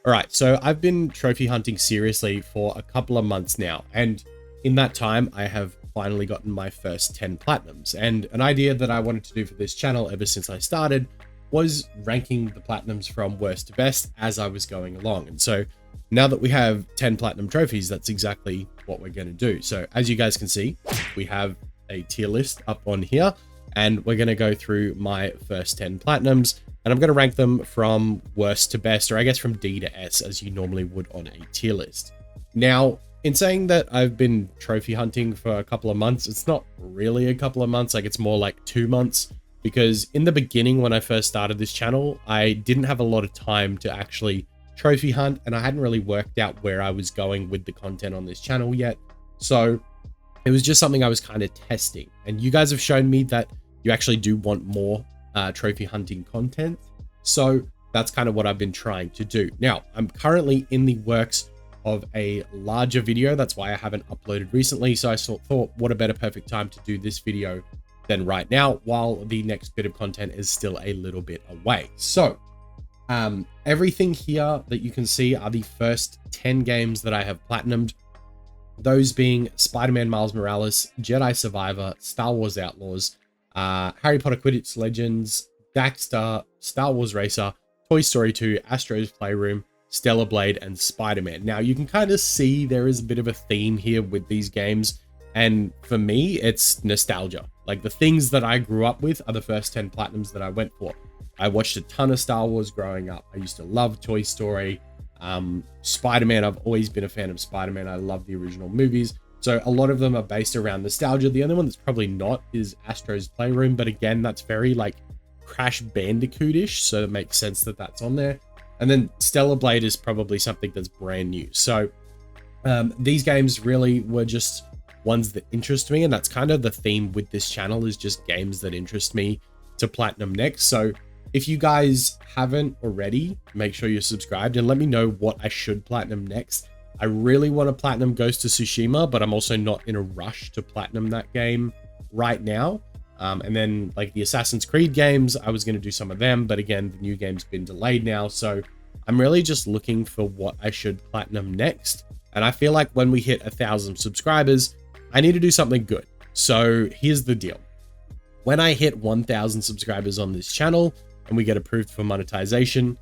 All right, so I've been trophy hunting seriously for a couple of months now, and in that time, I have finally gotten my first 10 platinums. And an idea that I wanted to do for this channel ever since I started was ranking the platinums from worst to best as I was going along. And so now that we have 10 platinum trophies, that's exactly what we're going to do. So as you guys can see, we have a tier list up on here, and we're going to go through my first 10 platinums. And I'm going to rank them from worst to best, or I guess from D to S, as you normally would on a tier list. Now, in saying that I've been trophy hunting for a couple of months, it's not really a couple of months, like it's more like 2 months, because in the beginning, when I first started this channel, I didn't have a lot of time to actually trophy hunt, and I hadn't really worked out where I was going with the content on this channel yet. So it was just something I was kind of testing. And you guys have shown me that you actually do want more trophy hunting content. So that's kind of what I've been trying to do. Now, I'm currently in the works of a larger video. That's why I haven't uploaded recently. So I thought, what a better perfect time to do this video than right now, while the next bit of content is still a little bit away. So everything here that you can see are the first 10 games that I have platinumed. Those being Spider-Man Miles Morales, Jedi Survivor, Star Wars Outlaws, Harry Potter Quidditch Legends, Daxter, Star Wars Racer, Toy Story 2, Astros Playroom, Stellar Blade, and Spider-Man. Now, you can kind of see there is a bit of a theme here with these games, and for me, it's nostalgia. Like, the things that I grew up with are the first 10 platinums that I went for. I watched a ton of Star Wars growing up. I used to love Toy Story. Spider-Man, I've always been a fan of Spider-Man. I love the original movies. So a lot of them are based around nostalgia. The only one that's probably not is Astros Playroom, but again, that's very like Crash Bandicoot-ish, so it makes sense that that's on there. And then Stellar Blade is probably something that's brand new. So these games really were just ones that interest me, and that's kind of the theme with this channel, is just games that interest me to platinum next. So if you guys haven't already, make sure you're subscribed and let me know what I should platinum next. I really want to platinum Ghost of Tsushima, but I'm also not in a rush to platinum that game right now. And then like the Assassin's Creed games, I was going to do some of them, but again, the new game's been delayed now. So I'm really just looking for what I should platinum next. And I feel like when we hit 1,000 subscribers, I need to do something good. So here's the deal. When I hit 1,000 subscribers on this channel and we get approved for monetization,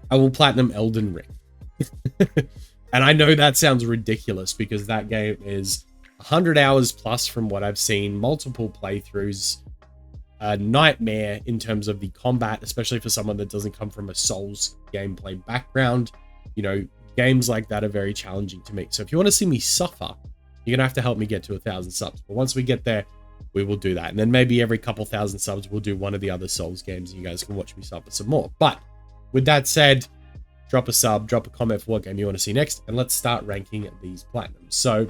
I will platinum Elden Ring. And I know that sounds ridiculous because that game is 100 hours plus from what I've seen, multiple playthroughs, a nightmare in terms of the combat, especially for someone that doesn't come from a Souls gameplay background. You know, games like that are very challenging to me. So if you want to see me suffer, you're going to have to help me get to 1,000 subs. But once we get there, we will do that. And then maybe every couple thousand subs, we'll do one of the other Souls games and you guys can watch me suffer some more. But with that said, drop a sub, drop a comment for what game you want to see next, and let's start ranking these platinums. So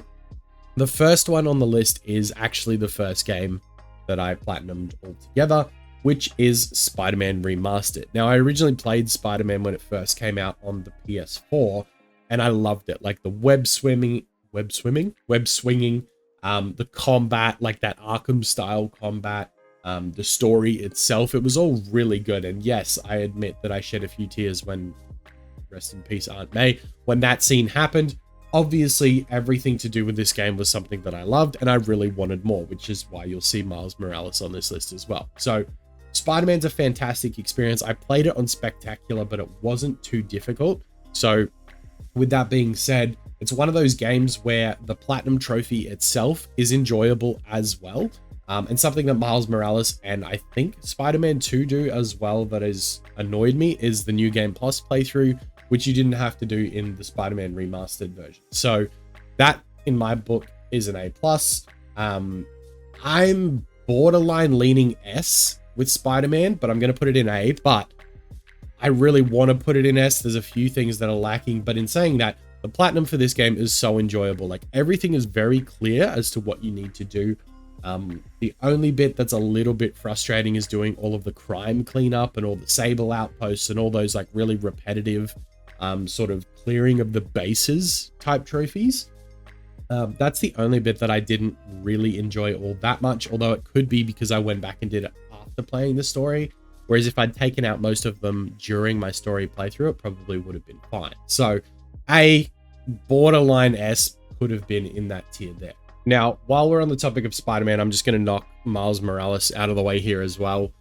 the first one on the list is actually the first game that I platinumed altogether, which is Spider-Man Remastered. Now, I originally played Spider-Man when it first came out on the PS4, and I loved it. Like the web swinging, the combat, like that Arkham style combat, the story itself, it was all really good. And yes, I admit that I shed a few tears when, rest in peace, Aunt May, when that scene happened. Obviously, everything to do with this game was something that I loved and I really wanted more, which is why you'll see Miles Morales on this list as well. So Spider-Man's a fantastic experience. I played it on Spectacular, but it wasn't too difficult. So with that being said, it's one of those games where the platinum trophy itself is enjoyable as well. And something that Miles Morales and I think Spider-Man 2 do as well that has annoyed me is the New Game Plus playthrough, which you didn't have to do in the Spider-Man Remastered version. So that, in my book, is an A+. I'm borderline leaning S with Spider-Man, but I'm going to put it in A, but I really want to put it in S. There's a few things that are lacking, but in saying that, the platinum for this game is so enjoyable. Like, everything is very clear as to what you need to do. The only bit that's a little bit frustrating is doing all of the crime cleanup and all the Sable outposts and all those like really repetitive sort of clearing of the bases type trophies. That's the only bit that I didn't really enjoy all that much, although it could be because I went back and did it after playing the story. Whereas if I'd taken out most of them during my story playthrough, it probably would have been fine. So a borderline S could have been in that tier there. Now, while we're on the topic of Spider-Man, I'm just going to knock Miles Morales out of the way here as well.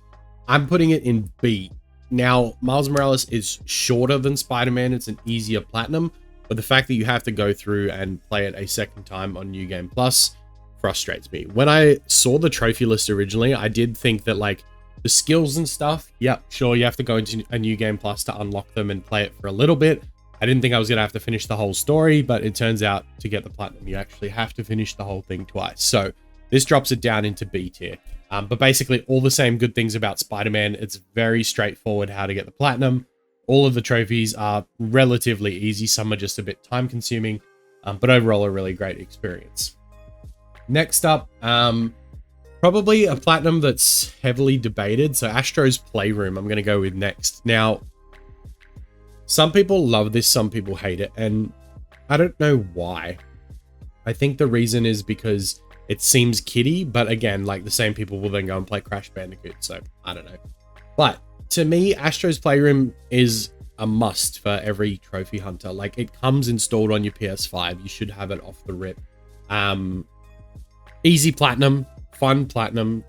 I'm putting it in B. Now, Miles Morales is shorter than Spider-Man. It's an easier platinum, but the fact that you have to go through and play it a second time on New Game Plus frustrates me. When I saw the trophy list originally, I did think that like the skills and stuff, yep, sure, you have to go into a New Game Plus to unlock them and play it for a little bit. I didn't think I was going to have to finish the whole story, but it turns out to get the platinum, you actually have to finish the whole thing twice. So this drops it down into B tier. But basically all the same good things about Spider-Man. It's very straightforward how to get the platinum. All of the trophies are relatively easy. Some are just a bit time consuming, but overall a really great experience. Next up, probably a platinum that's heavily debated. So Astros Playroom, I'm going to go with next. Now, some people love this, some people hate it, and I don't know why. I think the reason is because it seems kiddie, but again, like the same people will then go and play Crash Bandicoot, so I don't know. But to me, Astros Playroom is a must for every trophy hunter. Like, it comes installed on your PS5. You should have it off the rip. Easy platinum, fun platinum,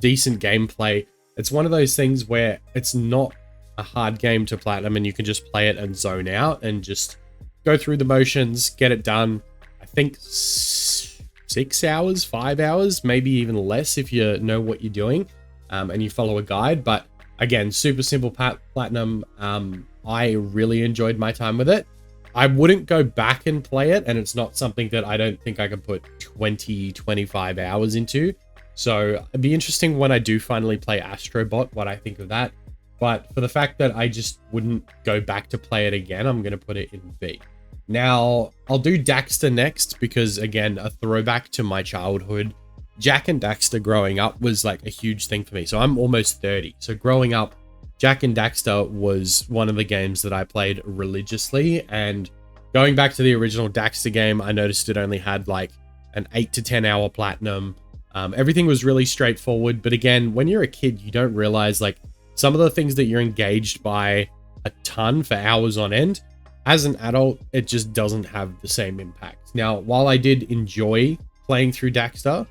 decent gameplay. It's one of those things where it's not a hard game to platinum and you can just play it and zone out and just go through the motions, get it done. I think 6 hours, 5 hours, maybe even less if you know what you're doing and you follow a guide. But again, super simple platinum. I really enjoyed my time with it. I wouldn't go back and play it, and it's not something that I don't think I can put 20, 25 hours into. So it'd be interesting when I do finally play Astrobot, what I think of that. But for the fact that I just wouldn't go back to play it again, I'm going to put it in B. Now, I'll do Daxter next because, again, a throwback to my childhood. Jak and Daxter growing up was like a huge thing for me. So I'm almost 30. So growing up, Jak and Daxter was one of the games that I played religiously. And going back to the original Daxter game, I noticed it only had like an 8 to 10 hour platinum. Everything was really straightforward. But again, when you're a kid, you don't realize like some of the things that you're engaged by a ton for hours on end. As an adult, it just doesn't have the same impact. Now, while I did enjoy playing through Daxter,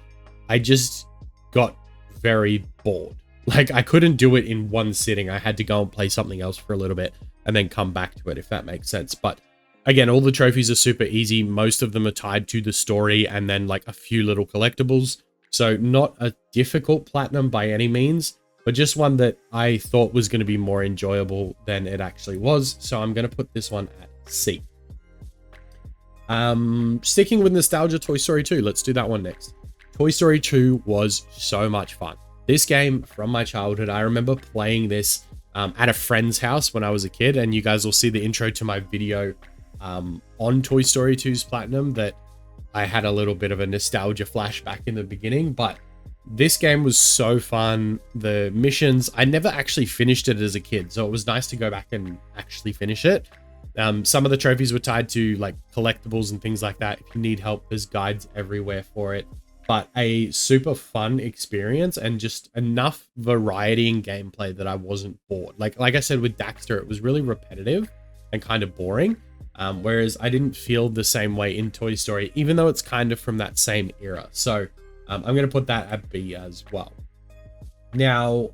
I just got very bored. Like, I couldn't do it in one sitting. I had to go and play something else for a little bit and then come back to it, if that makes sense. But again, all the trophies are super easy. Most of them are tied to the story and then like a few little collectibles. So not a difficult platinum by any means, but just one that I thought was going to be more enjoyable than it actually was. So I'm going to put this one at C. Sticking with nostalgia, Toy Story 2. Let's do that one next. Toy Story 2 was so much fun. This game from my childhood, I remember playing this at a friend's house when I was a kid, and you guys will see the intro to my video on Toy Story 2's Platinum that I had a little bit of a nostalgia flashback in the beginning, but this game was so fun. The missions, I never actually finished it as a kid, so it was nice to go back and actually finish it. Some of the trophies were tied to like collectibles and things like that. If you need help, there's guides everywhere for it. But a super fun experience and just enough variety in gameplay that I wasn't bored. Like I said with Daxter, it was really repetitive and kind of boring. Whereas I didn't feel the same way in Toy Story, even though it's kind of from that same era. So I'm going to put that at B as well. Now,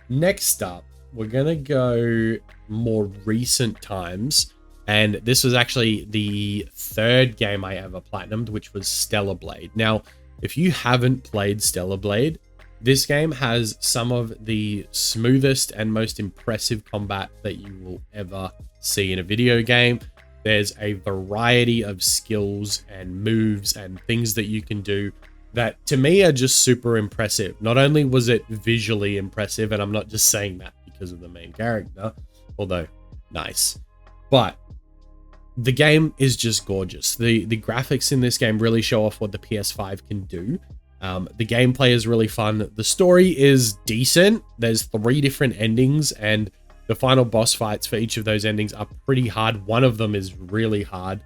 next up, we're going to go more recent times. And this was actually the third game I ever platinumed, which was Stellar Blade. Now, if you haven't played Stellar Blade, this game has some of the smoothest and most impressive combat that you will ever see in a video game. There's a variety of skills and moves and things that you can do that to me are just super impressive. Not only was it visually impressive, and I'm not just saying that because of the main character, although nice, but the game is just gorgeous. The graphics in this game really show off what the PS5 can do. The gameplay is really fun. The story is decent. There's 3 different endings, and the final boss fights for each of those endings are pretty hard. One of them is really hard.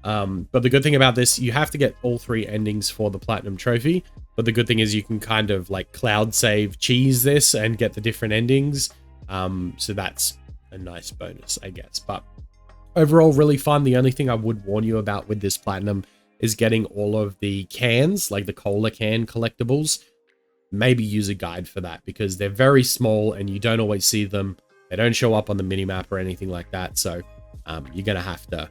But the good thing about this, you have to get all 3 endings for the Platinum Trophy. But the good thing is you can kind of like cloud save cheese this and get the different endings. So that's a nice bonus, I guess. But overall, really fun. The only thing I would warn you about with this platinum is getting all of the cans, like the cola can collectibles. Maybe use a guide for that because they're very small and you don't always see them. They don't show up on the minimap or anything like that. So you're going to have to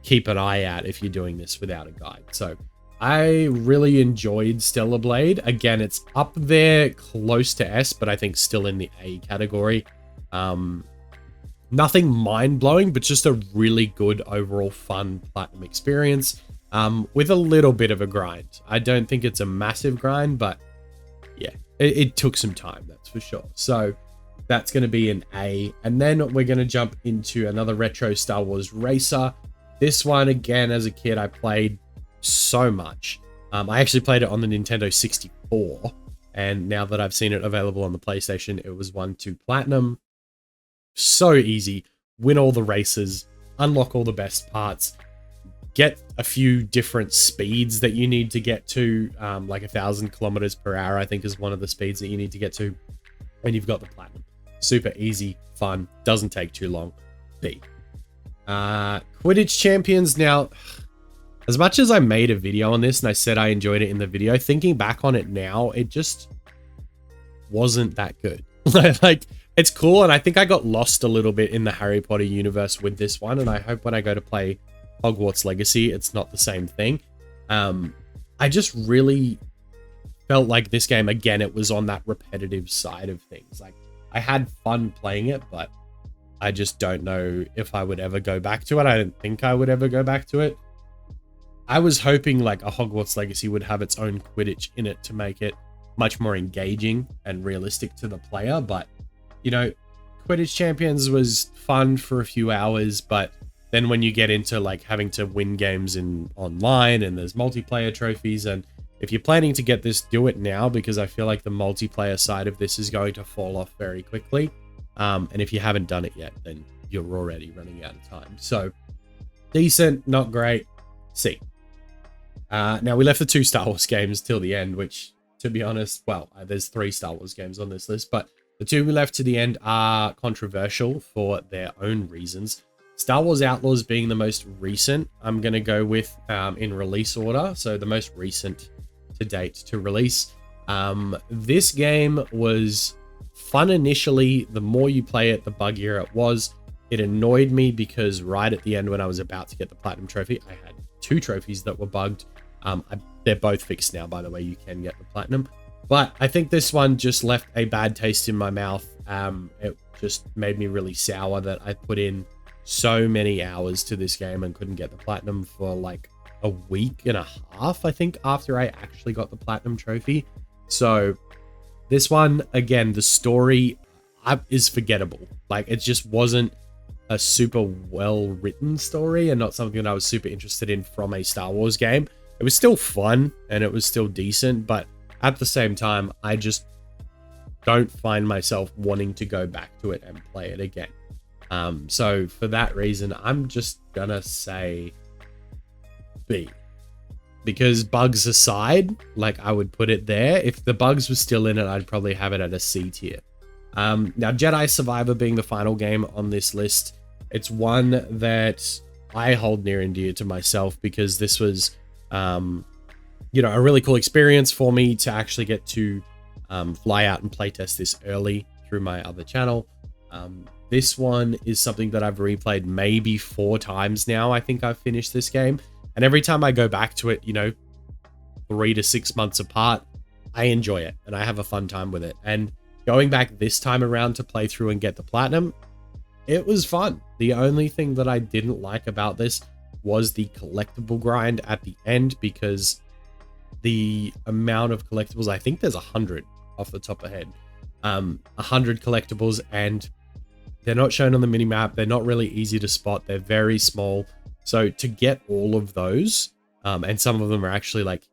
keep an eye out if you're doing this without a guide. So I really enjoyed Stellar Blade. Again, it's up there close to S, but I think still in the A category. Nothing mind-blowing, but just a really good overall fun platinum experience with a little bit of a grind. I don't think it's a massive grind, but yeah, it took some time, that's for sure. So that's going to be an A. And then we're going to jump into another retro Star Wars racer. This one, again, as a kid, I played so much. I actually played it on the Nintendo 64. And now that I've seen it available on the PlayStation, it was 1 to platinum. So easy. Win all the races. Unlock all the best parts. Get a few different speeds that you need to get to. Like 1,000 kilometers per hour, I think, is one of the speeds that you need to get to. And you've got the platinum. Super easy, fun, doesn't take too long. B. Quidditch Champions. Now, as much as I made a video on this and I said I enjoyed it in the video, thinking back on it now, it just wasn't that good. Like, it's cool, and I think I got lost a little bit in the Harry Potter universe with this one, and I hope when I go to play Hogwarts Legacy, it's not the same thing. I just really felt like this game, again, it was on that repetitive side of things. Like, I had fun playing it, but I just don't know if I would ever go back to it. I don't think I would ever go back to it. I was hoping like a Hogwarts Legacy would have its own Quidditch in it to make it much more engaging and realistic to the player. But, you know, Quidditch Champions was fun for a few hours, but then when you get into like having to win games in online and there's multiplayer trophies, and if you're planning to get this, do it now, because I feel like the multiplayer side of this is going to fall off very quickly. And if you haven't done it yet, then you're already running out of time. So decent, not great. C. Now we left the 2 Star Wars games till the end, which, to be honest, well, there's 3 Star Wars games on this list, but the 2 we left to the end are controversial for their own reasons. Star Wars Outlaws being the most recent, I'm going to go with in release order. So the most recent to date to release. This game was fun initially. The more you play it, the buggier it was. It annoyed me because right at the end when I was about to get the Platinum Trophy, I had 2 trophies that were bugged. They're both fixed now, by the way. You can get the Platinum. But I think this one just left a bad taste in my mouth. It just made me really sour that I put in so many hours to this game and couldn't get the Platinum for like a week and a half, I think, after I actually got the Platinum Trophy. So this one, again, the story is forgettable. Like, it just wasn't a super well-written story and not something that I was super interested in from a Star Wars game. It was still fun and it was still decent, but at the same time, I just don't find myself wanting to go back to it and play it again. So for that reason, I'm just gonna say B. Because bugs aside, like, I would put it there. If the bugs were still in it, I'd probably have it at a C tier. Now, Jedi Survivor being the final game on this list, it's one that I hold near and dear to myself because this was, you know, a really cool experience for me to actually get to fly out and playtest this early through my other channel. This one is something that I've replayed maybe 4 times now. I think I've finished this game. And every time I go back to it, you know, 3 to 6 months apart, I enjoy it and I have a fun time with it. And going back this time around to play through and get the Platinum, it was fun. The only thing that I didn't like about this was the collectible grind at the end, because the amount of collectibles, I think there's 100 off the top of my head, 100 collectibles, and they're not shown on the minimap. They're not really easy to spot. They're very small. So to get all of those, and some of them are actually like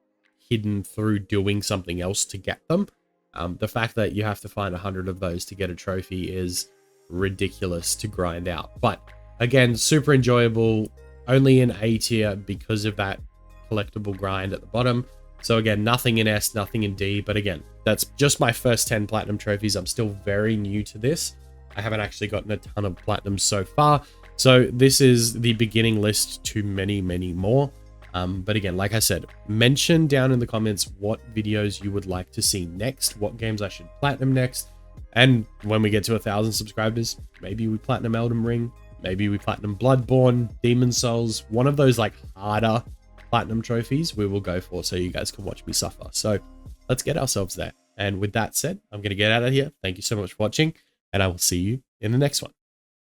hidden through doing something else to get them. The fact that you have to find 100 of those to get a trophy is ridiculous to grind out. But again, super enjoyable, only in A tier because of that collectible grind at the bottom. So again, nothing in S, nothing in D, but again, that's just my first 10 platinum trophies. I'm still very new to this. I haven't actually gotten a ton of platinums so far. So this is the beginning list to many, many more. But again, like I said, mention down in the comments what videos you would like to see next, what games I should platinum next. And when we get to 1,000 subscribers, maybe we platinum Elden Ring, maybe we platinum Bloodborne, Demon Souls, one of those like harder platinum trophies we will go for so you guys can watch me suffer. So let's get ourselves there. And with that said, I'm going to get out of here. Thank you so much for watching, and I will see you in the next one.